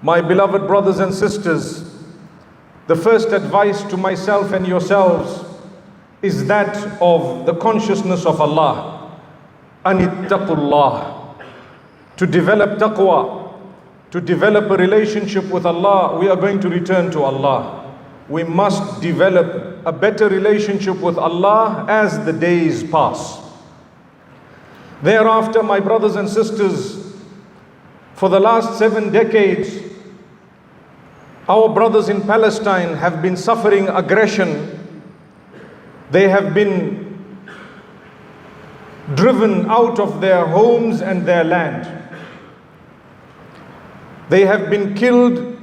My beloved brothers and sisters, the first advice to myself and yourselves is that of the consciousness of Allah. Anittaqullah. To develop taqwa, to develop a relationship with Allah, we are going to return to Allah. We must develop a better relationship with Allah as the days pass. Thereafter, my brothers and sisters, for the last 7 decades, our brothers in Palestine have been suffering aggression. They have been driven out of their homes and their land. They have been killed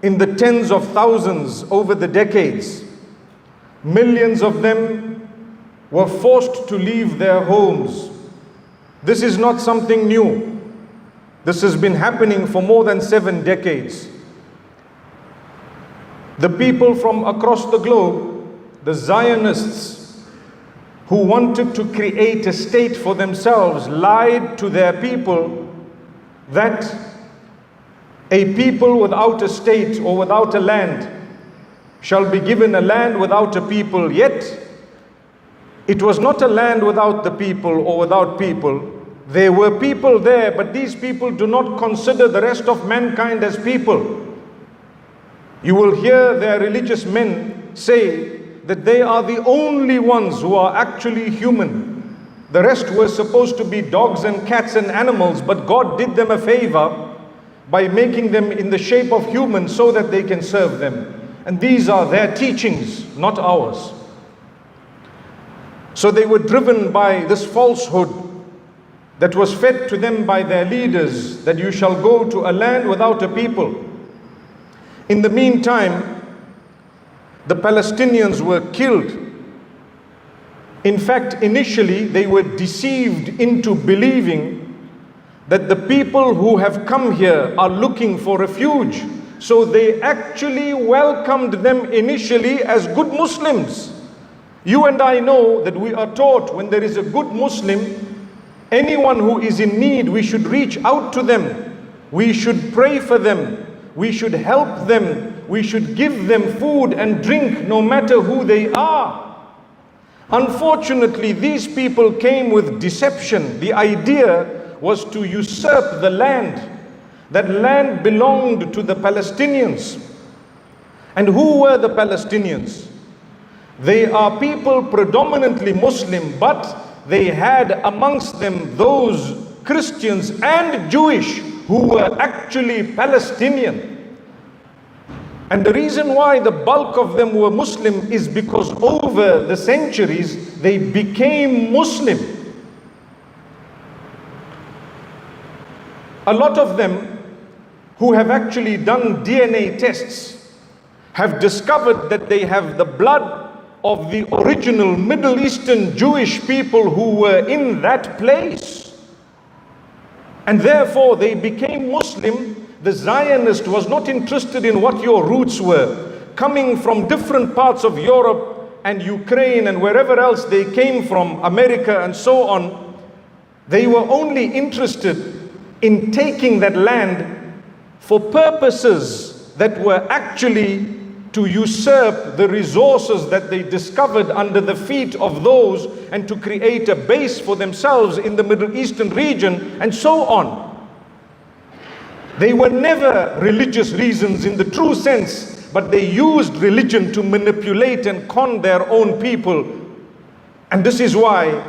in the tens of thousands over the decades. Millions of them were forced to leave their homes. This is not something new. This has been happening for more than 7 decades. The people from across the globe, the Zionists, who wanted to create a state for themselves, lied to their people that a people without a state or without a land shall be given a land without a people. Yet, it was not a land without the people or without people. There were people there, but these people do not consider the rest of mankind as people. You will hear their religious men say that they are the only ones who are actually human. The rest were supposed to be dogs and cats and animals, but God did them a favor by making them in the shape of humans so that they can serve them. And these are their teachings, not ours. So they were driven by this falsehood that was fed to them by their leaders, that you shall go to a land without a people. In the meantime, the Palestinians were killed. In fact, initially they were deceived into believing that the people who have come here are looking for refuge. So they actually welcomed them initially as good Muslims. You and I know that we are taught when there is a good Muslim, anyone who is in need, we should reach out to them. We should pray for them. We should help them. We should give them food and drink no matter who they are. Unfortunately, these people came with deception. The idea was to usurp the land. That land belonged to the Palestinians. And who were the Palestinians? They are people predominantly Muslim, but they had amongst them those Christians and Jewish who were actually Palestinian. And the reason why the bulk of them were Muslim is because over the centuries they became Muslim. A lot of them who have actually done DNA tests have discovered that they have the blood of the original Middle Eastern Jewish people who were in that place. And therefore they became Muslim. The Zionist was not interested in what your roots were. Coming from different parts of Europe and Ukraine and wherever else they came from, America and so on, they were only interested in taking that land for purposes that were actually to usurp the resources that they discovered under the feet of those and to create a base for themselves in the Middle Eastern region and so on. They were never religious reasons in the true sense, but they used religion to manipulate and con their own people. And this is why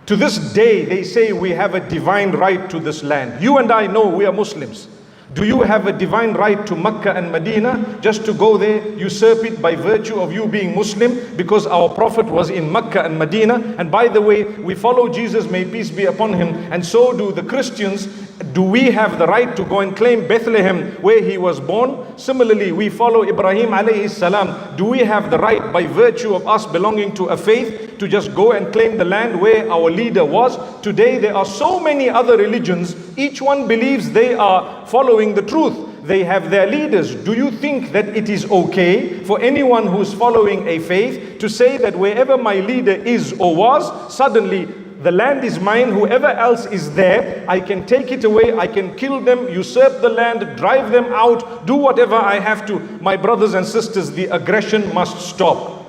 to this day they say we have a divine right to this land. You and I know we are Muslims. Do you have a divine right to Mecca and Medina just to go there, usurp it by virtue of you being Muslim because our Prophet was in Mecca and Medina? And by the way, we follow Jesus, may peace be upon him, and so do the Christians. Do we have the right to go and claim Bethlehem where he was born? Similarly, we follow Ibrahim alayhi salam. Do we have the right by virtue of us belonging to a faith to just go and claim the land where our leader was? Today there are so many other religions. Each one believes they are following the truth. They have their leaders. Do you think that it is okay for anyone who's following a faith to say that wherever my leader is or was, suddenly the land is mine, whoever else is there, I can take it away, I can kill them, usurp the land, drive them out, do whatever I have to. My brothers and sisters, the aggression must stop.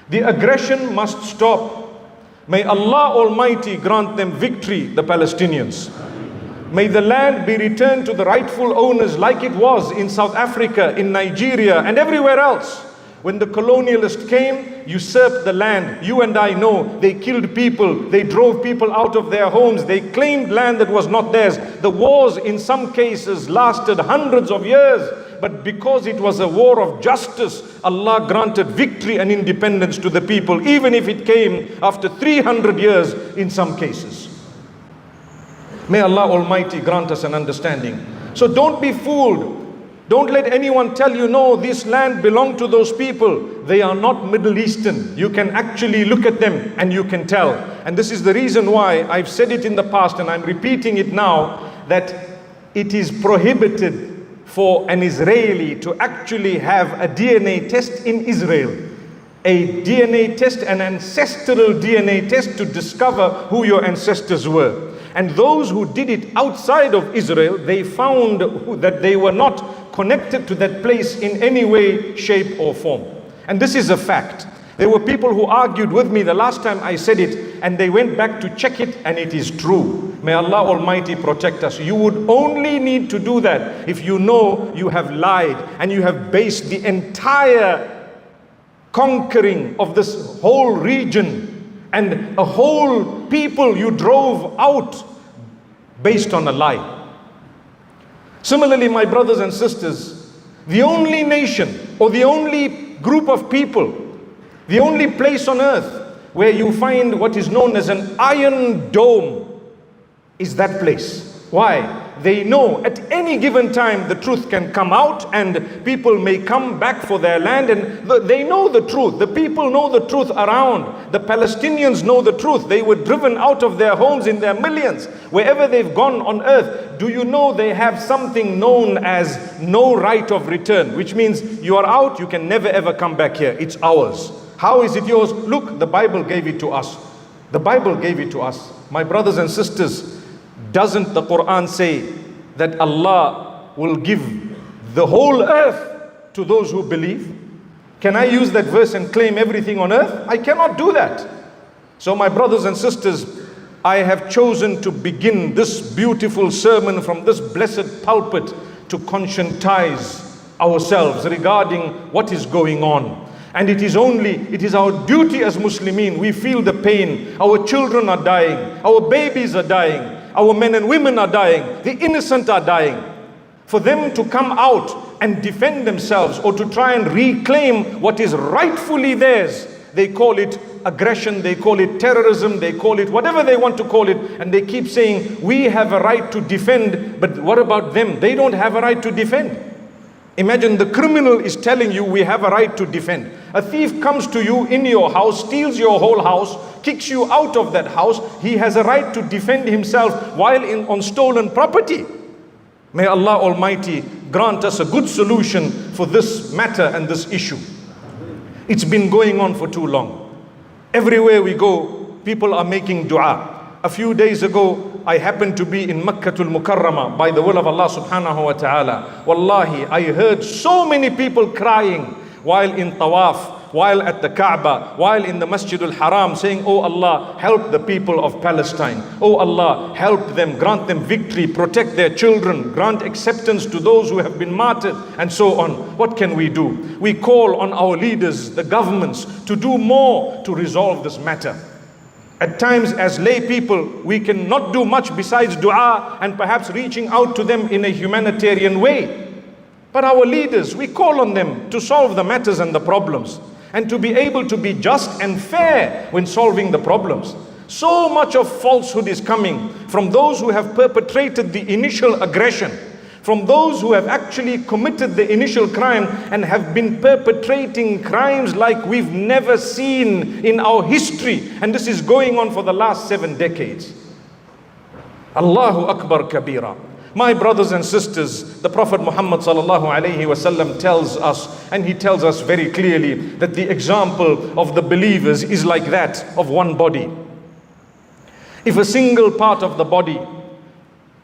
The aggression must stop. May Allah Almighty grant them victory, the Palestinians. May the land be returned to the rightful owners like it was in South Africa, in Nigeria, and everywhere else. When the colonialist came, usurped the land. You and I know they killed people, they drove people out of their homes, they claimed land that was not theirs. The wars in some cases lasted hundreds of years, but because it was a war of justice, Allah granted victory and independence to the people, even if it came after 300 years in some cases. May Allah Almighty grant us an understanding. So don't be fooled. Don't let anyone tell you, no, this land belonged to those people. They are not Middle Eastern. You can actually look at them and you can tell. And this is the reason why I've said it in the past and I'm repeating it now, that it is prohibited for an Israeli to actually have a DNA test in Israel. A DNA test, an ancestral DNA test to discover who your ancestors were. And those who did it outside of Israel, they found that they were not connected to that place in any way, shape or form. And this is a fact. There were people who argued with me the last time I said it, and they went back to check it, and it is true. May Allah Almighty protect us. You would only need to do that if you know you have lied and you have based the entire conquering of this whole region and a whole people you drove out based on a lie. Similarly, my brothers and sisters, the only nation or the only group of people, the only place on earth where you find what is known as an iron dome is that place. Why? They know at any given time the truth can come out and people may come back for their land, and they know the truth. The people know the truth around. The Palestinians know the truth. They were driven out of their homes in their millions. Wherever they've gone on earth, do you know they have something known as no right of return, which means you are out, you can never ever come back here. It's ours. How is it yours? Look, the Bible gave it to us. The Bible gave it to us. My brothers and sisters, doesn't the Quran say that Allah will give the whole earth to those who believe? Can I use that verse and claim everything on earth? I cannot do that. So my brothers and sisters, I have chosen to begin this beautiful sermon from this blessed pulpit to conscientize ourselves regarding what is going on. And it is our duty as Muslimin. We feel the pain. Our children are dying. Our babies are dying. Our men and women are dying. The innocent are dying. For them to come out and defend themselves or to try and reclaim what is rightfully theirs, they call it aggression, they call it terrorism, they call it whatever they want to call it, and they keep saying, we have a right to defend, but what about them? They don't have a right to defend. Imagine the criminal is telling you we have a right to defend. A thief comes to you in your house, steals your whole house, kicks you out of that house. He has a right to defend himself while on stolen property. May Allah Almighty grant us a good solution for this matter and this issue. It's been going on for too long. Everywhere we go, people are making dua. A few days ago, I happened to be in Makkatul Mukarramah by the will of Allah subhanahu wa ta'ala. Wallahi, I heard so many people crying while in tawaf, while at the Kaaba, while in the Masjidul Haram, saying, oh Allah, help the people of Palestine. Oh Allah, help them, grant them victory, protect their children, grant acceptance to those who have been martyred, and so on. What can we do? We call on our leaders, the governments, to do more to resolve this matter. At times as lay people, we cannot do much besides dua and perhaps reaching out to them in a humanitarian way. But our leaders, we call on them to solve the matters and the problems, and to be able to be just and fair when solving the problems. So much of falsehood is coming from those who have perpetrated the initial aggression, from those who have actually committed the initial crime and have been perpetrating crimes like we've never seen in our history. And this is going on for the last 7 decades. Allahu Akbar Kabira. My brothers and sisters, the Prophet Muhammad sallallahu alaihi wasallam tells us, and he tells us very clearly, that the example of the believers is like that of one body. If a single part of the body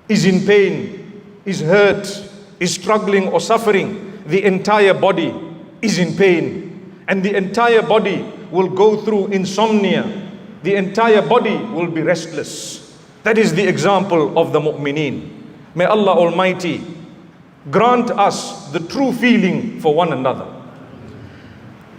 is in pain, is hurt, is struggling or suffering, the entire body is in pain. And the entire body will go through insomnia. The entire body will be restless. That is the example of the mu'mineen. May Allah Almighty grant us the true feeling for one another.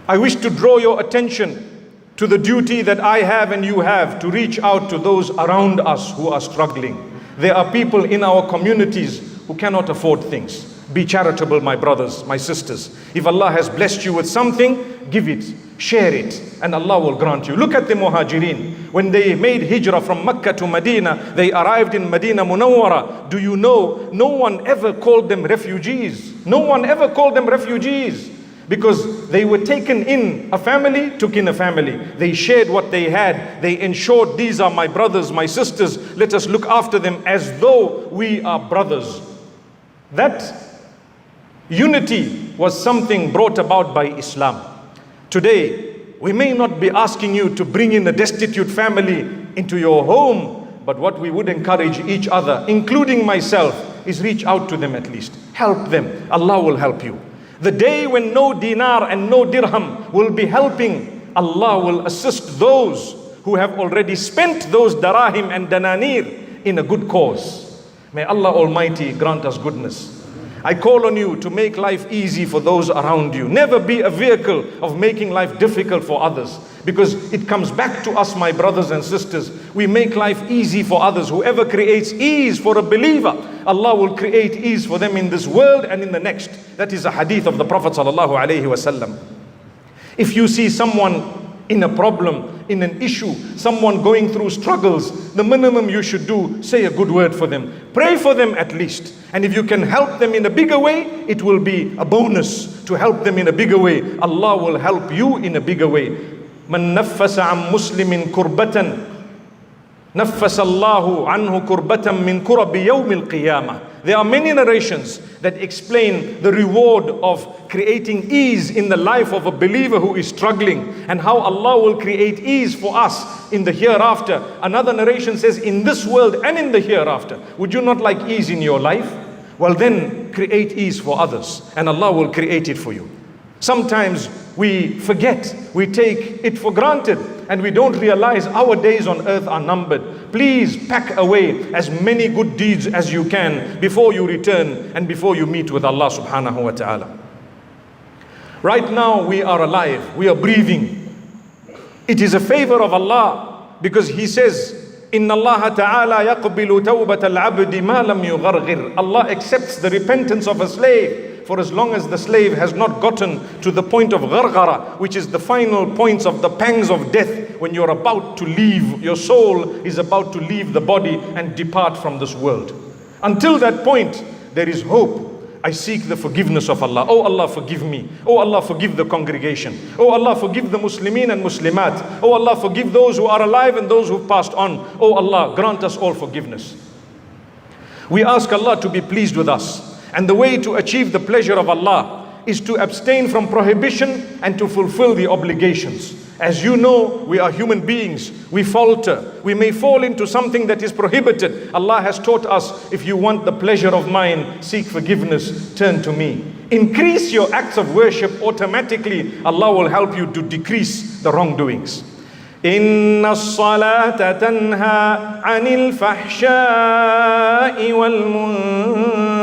I wish to draw your attention to the duty that I have and you have to reach out to those around us who are struggling. There are people in our communities who cannot afford things. Be charitable, my brothers, my sisters. If Allah has blessed you with something, give it, share it, and Allah will grant you. Look at the Muhajirin. When they made hijrah from Mecca to Medina, they arrived in Medina Munawwara. Do you know, no one ever called them refugees. No one ever called them refugees. Because they were taken in, a family took in a family. They shared what they had. They ensured, these are my brothers, my sisters. Let us look after them as though we are brothers. That unity was something brought about by Islam. Today, we may not be asking you to bring in a destitute family into your home, but what we would encourage each other, including myself, is reach out to them at least. Help them. Allah will help you. The day when no dinar and no dirham will be helping, Allah will assist those who have already spent those darahim and dananir in a good cause. May Allah Almighty grant us goodness. I call on you to make life easy for those around you. Never be a vehicle of making life difficult for others, because it comes back to us, my brothers and sisters. We make life easy for others. Whoever creates ease for a believer, Allah will create ease for them in this world and in the next. That is a hadith of the Prophet sallallahu alaihi wasallam. If you see someone in a problem, in an issue, someone going through struggles, the minimum you should do, say a good word for them. Pray for them at least. And if you can help them in a bigger way, it will be a bonus to help them in a bigger way. Allah will help you in a bigger way. Man naffasa an muslimin kurbatan, naffasa Allahu anhu kurbatan min kurabi yawmil qiyamah. There are many narrations that explain the reward of creating ease in the life of a believer who is struggling, and how Allah will create ease for us in the hereafter. Another narration says, in this world and in the hereafter. Would you not like ease in your life? Well then, create ease for others, and Allah will create it for you. Sometimes we forget, we take it for granted, and we don't realize our days on earth are numbered. Please pack away as many good deeds as you can before you return and before you meet with Allah subhanahu wa ta'ala. Right now we are alive, we are breathing. It is a favor of Allah, because He says, إِنَّ اللَّهَ تَعَالَى يَقْبِلُ تَوْبَةَ الْعَبْدِ مَا لَمْ يُغَرْغِرْ. Allah accepts the repentance of a slave for as long as the slave has not gotten to the point of gharghara, which is the final points of the pangs of death, when you're about to leave, your soul is about to leave the body and depart from this world. Until that point, there is hope. I seek the forgiveness of Allah. Oh Allah, forgive me. Oh Allah, forgive the congregation. Oh Allah, forgive the Muslimin and Muslimat. Oh Allah, forgive those who are alive and those who passed on. Oh Allah, grant us all forgiveness. We ask Allah to be pleased with us. And the way to achieve the pleasure of Allah is to abstain from prohibition and to fulfill the obligations. As you know, we are human beings. We falter. We may fall into something that is prohibited. Allah has taught us, if you want the pleasure of mine, seek forgiveness, turn to me. Increase your acts of worship, automatically Allah will help you to decrease the wrongdoings. إن الصلاة تنهى عن الفحشاء والمنكر.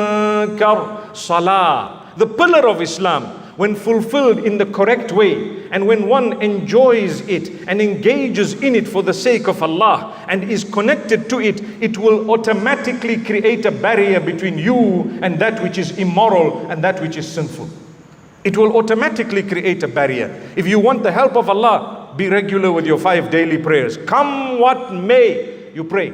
Salah, the pillar of Islam, when fulfilled in the correct way, and when one enjoys it and engages in it for the sake of Allah and is connected to it, it will automatically create a barrier between you and that which is immoral and that which is sinful. It will automatically create a barrier. If you want the help of Allah, be regular with your 5 daily prayers. Come what may, you pray.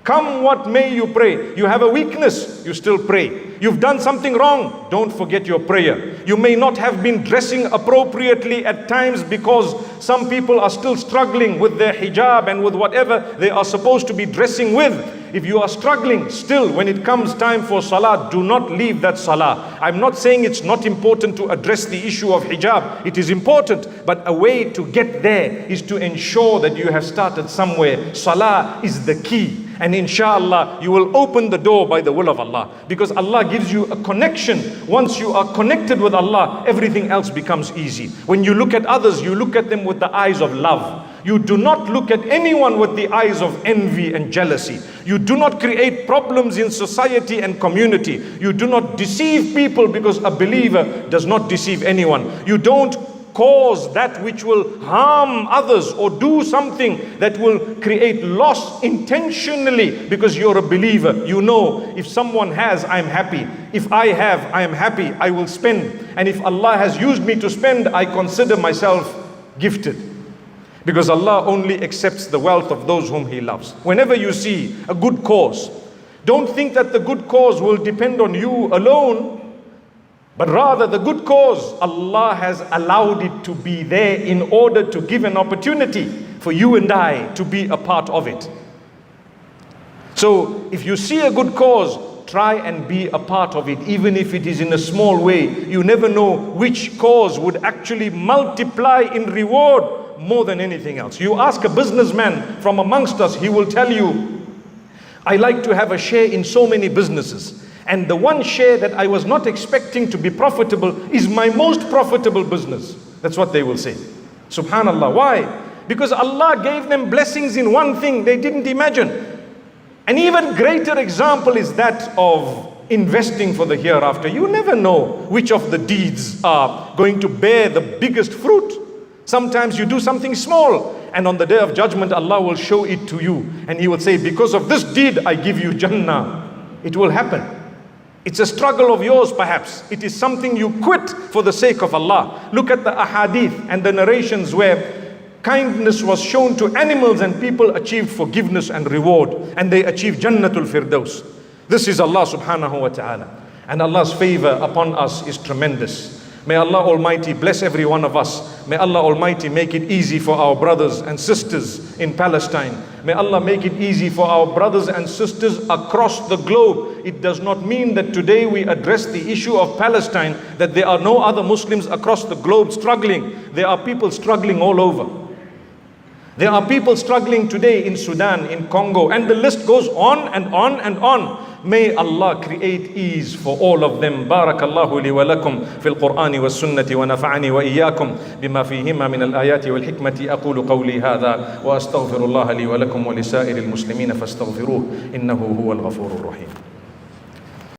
Come what may, you pray. You have a weakness, you still pray. You've done something wrong, don't forget your prayer. You may not have been dressing appropriately at times, because some people are still struggling with their hijab and with whatever they are supposed to be dressing with. if you are struggling still when it comes time for salah, do not leave that salah. I'm not saying it's not important to address the issue of hijab. It is important, but a way to get there is to ensure that you have started somewhere. Salah is the key. And inshallah, you will open the door by the will of Allah. Because Allah gives you a connection. Once you are connected with Allah, everything else becomes easy. When you look at others, you look at them with the eyes of love. You do not look at anyone with the eyes of envy and jealousy. You do not create problems in society and community. You do not deceive people, because a believer does not deceive anyone. You don't cause that which will harm others or do something that will create loss intentionally, because you're a believer. You know, if someone has, I'm happy. If I have, I am happy. I will spend. And if Allah has used me to spend, I consider myself gifted. Because Allah only accepts the wealth of those whom He loves. Whenever you see a good cause, don't think that the good cause will depend on you alone. But rather, the good cause, Allah has allowed it to be there in order to give an opportunity for you and I to be a part of it. So, if you see a good cause, try and be a part of it, even if it is in a small way. You never know which cause would actually multiply in reward more than anything else. You ask a businessman from amongst us, he will tell you, I like to have a share in so many businesses. And the one share that I was not expecting to be profitable is my most profitable business. That's what they will say. Subhanallah. Why? Because Allah gave them blessings in one thing they didn't imagine. An even greater example is that of investing for the hereafter. You never know which of the deeds are going to bear the biggest fruit. Sometimes you do something small, and on the day of judgment, Allah will show it to you. And He will say, because of this deed, I give you Jannah. It will happen. It's a struggle of yours perhaps. It is something you quit for the sake of Allah. Look at the ahadith and the narrations where kindness was shown to animals and people achieved forgiveness and reward. And they achieved Jannatul Firdaus. This is Allah subhanahu wa ta'ala. And Allah's favor upon us is tremendous. May Allah Almighty bless every one of us. May Allah Almighty make it easy for our brothers and sisters in Palestine. May Allah make it easy for our brothers and sisters across the globe. It does not mean that today we address the issue of Palestine, that there are no other Muslims across the globe struggling. There are people struggling all over. There are people struggling today in Sudan, in Congo, and the list goes on and on and on. May Allah create ease for all of them. Barakallahu li wa lakum fil Qur'ani was sunnati wa nafa'ani wa iyyakum bima fihima min al-ayati wal hikmati. Aqulu qawli hadha wa astaghfirullah li wa lakum wa li sa'iril muslimina fastaghfiruh innahu huwal ghafurur rahim.